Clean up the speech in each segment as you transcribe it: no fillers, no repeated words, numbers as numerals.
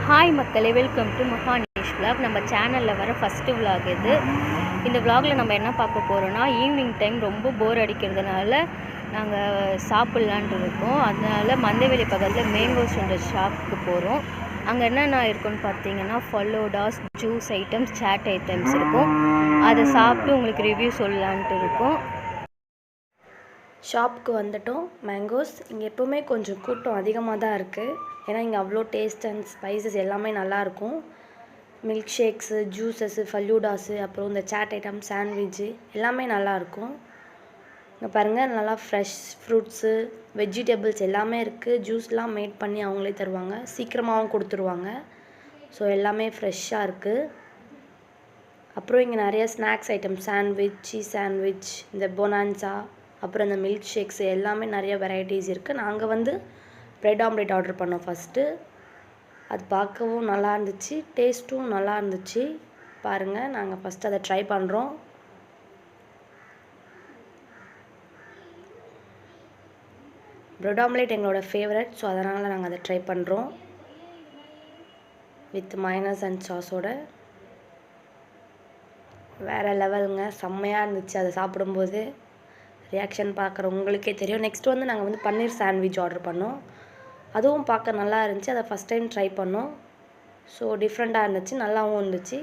Hi மக்களே, welcome to Maha Anish vlog. நம்ம சேனலில் வர ஃபஸ்ட்டு vlog இது. இந்த vlogல நம்ம என்ன பார்க்க போகிறோன்னா, ஈவினிங் டைம் ரொம்ப போர் அடிக்கிறதுனால நாங்கள் சாப்பிட்லான்ட்டு இருக்கோம். அதனால் மந்தவெளி பக்கத்தில் மேங்கோஸ்ன்ற ஷாப்புக்கு போகிறோம். அங்கே என்னென்ன இருக்குன்னு பார்த்தீங்கன்னா, faloodas, juice items, chaat items இருக்கும். அதை சாப்பிட்டு உங்களுக்கு ரிவ்யூ சொல்லலான்ட்டு இருக்கோம். ஷாப்புக்கு வந்துட்டோம். மேங்கோஸ் இங்கே எப்போவுமே கொஞ்சம் கூட்டம் அதிகமாக தான் இருக்குது. ஏன்னா இங்கே அவ்வளோ டேஸ்ட் அண்ட் ஸ்பைசஸ் எல்லாமே நல்லாயிருக்கும். மில்க் ஷேக்ஸு, ஜூஸஸ்ஸு, ஃபலூடாஸு, அப்புறம் இந்த சாட் ஐட்டம், சாண்ட்விட்சு எல்லாமே நல்லாயிருக்கும். இங்கே பாருங்கள், நல்லா ஃப்ரெஷ் ஃப்ரூட்ஸு, வெஜிடபிள்ஸ் எல்லாமே இருக்குது. ஜூஸ்லாம் மேட் பண்ணி அவங்களே தருவாங்க, சீக்கிரமாகவும் கொடுத்துருவாங்க. ஸோ எல்லாமே ஃப்ரெஷ்ஷாக இருக்குது. அப்புறம் இங்கே நிறைய snacks item, sandwich, cheese sandwich, இந்த பொனான்சா, அப்புறம் இந்த மில்க் ஷேக்ஸு எல்லாமே நிறைய வெரைட்டிஸ் இருக்குது. நாங்கள் வந்து ப்ரெட் ஆம்லேட் ஆர்டர் பண்ணோம் ஃபஸ்ட்டு. அது பார்க்கவும் நல்லா இருந்துச்சு, டேஸ்ட்டும் நல்லா இருந்துச்சு. பாருங்கள், நாங்கள் ஃபஸ்ட்டு அதை ட்ரை பண்ணுறோம். ப்ரெட் ஆம்லேட் எங்களோட ஃபேவரட். ஸோ அதனால் நாங்கள் அதை ட்ரை பண்ணுறோம் வித் மைனஸ் அண்ட் சாஸோட. வேறு லெவலுங்க, செம்மையாக இருந்துச்சு. அதை சாப்பிடும்போது ரியாக்ஷன் பார்க்குற உங்களுக்கே தெரியும். நெக்ஸ்ட் வந்து நாங்கள் வந்து பன்னீர் சாண்ட்விச் ஆர்டர் பண்ணோம். அதுவும் பார்க்க நல்லா இருந்துச்சு. அதை ஃபஸ்ட் டைம் ட்ரை பண்ணோம். ஸோ டிஃப்ரெண்ட்டாக இருந்துச்சு, நல்லாவும் இருந்துச்சு.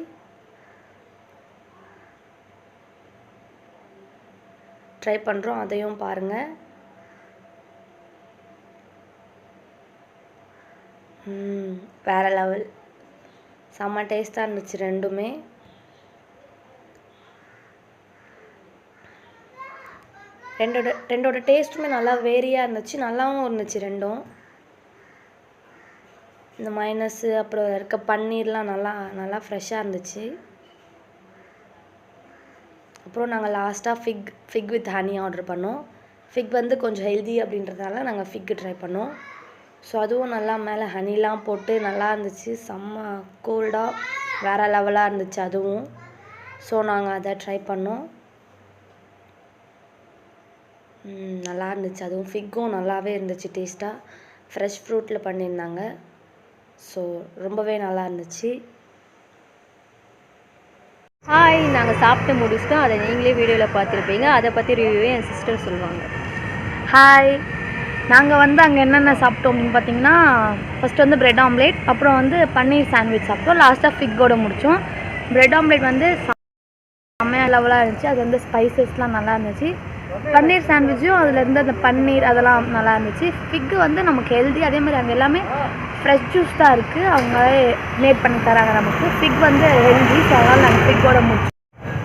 ட்ரை பண்ணுறோம், அதையும் பாருங்கள். வேறு லெவல், செம்ம டேஸ்ட்டாக இருந்துச்சு ரெண்டுமே. ரெண்டோட டேஸ்ட்டுமே நல்லா வேரியாக இருந்துச்சு, நல்லாவும் இருந்துச்சு ரெண்டும். இந்த மைனஸு அப்புறம் இருக்க பன்னீர்லாம் நல்லா ஃப்ரெஷ்ஷாக இருந்துச்சு. அப்புறம் நாங்கள் லாஸ்ட்டாக ஃபிக் வித் ஹனி ஆர்டர் பண்ணோம். ஃபிக் வந்து கொஞ்சம் ஹெல்தி அப்படின்றதால நாங்கள் ஃபிக்கு ட்ரை பண்ணோம். ஸோ அதுவும் நல்லா மேலே ஹனிலாம் போட்டு நல்லா இருந்துச்சு. செம்ம கோல்டாக வேறு லெவலாக இருந்துச்சு அதுவும். ஸோ நாங்கள் அதை ட்ரை பண்ணோம். நல்லா இருந்துச்சு. அதுவும் ஃபிக்கும் நல்லாவே இருந்துச்சு, டேஸ்ட்டாக ஃப்ரெஷ் ஃப்ரூட்டில் பண்ணியிருந்தாங்க. ஸோ ரொம்பவே நல்லா இருந்துச்சு. ஹாய், நாங்கள் சாப்பிட்டு முடிச்சிட்டோம். அதை நீங்களே வீடியோவில் பார்த்துருப்பீங்க. அதை பற்றி ரிவ்யூவே என் சிஸ்டர் சொல்லுவாங்க. ஹாய், நாங்கள் வந்து அங்கே என்னென்ன சாப்பிட்டோம் அப்படின்னு பார்த்தீங்கன்னா, ஃபஸ்ட்டு வந்து ப்ரெட் ஆம்லேட், அப்புறம் வந்து பன்னீர் சாண்ட்விச் சாப்பிட்டோம். லாஸ்ட்டாக ஃபிக்கோடு முடித்தோம். ப்ரெட் ஆம்லேட் வந்து செம்மையாக லெவலாக இருந்துச்சு. அது வந்து ஸ்பைசஸ்லாம் நல்லா இருந்துச்சு. பன்னீர் சாண்ட்விச்சும் அதில் இருந்து அந்த பன்னீர் அதெல்லாம் நல்லா இருந்துச்சு. ஃபிக்கு வந்து நமக்கு ஹெல்தி. அதே மாதிரி அங்கே எல்லாமே ஃப்ரெஷ் ஜூஸ் தான் இருக்குது, அவங்களே மேட் பண்ணி தராங்க நமக்கு. ஃபிக் வந்து ஹெல்தி. ஸோ அதனால் நாங்கள் ஃபிக்கோட முடிச்சோம்.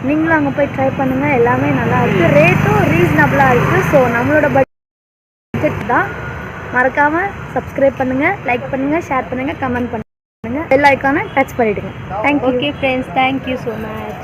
நீங்களும் அங்கே போய் ட்ரை பண்ணுங்கள், எல்லாமே நல்லா இருக்குது. ரேட்டும் ரீசனபிளாக இருக்குது. ஸோ நம்மளோட பட்ஜெட் தான். மறக்காமல் சப்ஸ்கிரைப் பண்ணுங்கள், லைக் பண்ணுங்கள், ஷேர் பண்ணுங்கள், கமெண்ட் பண்ணுங்கள், பெல் ஐக்கானை டச் பண்ணிவிடுங்க. Thank you. Okay friends, thank you so much.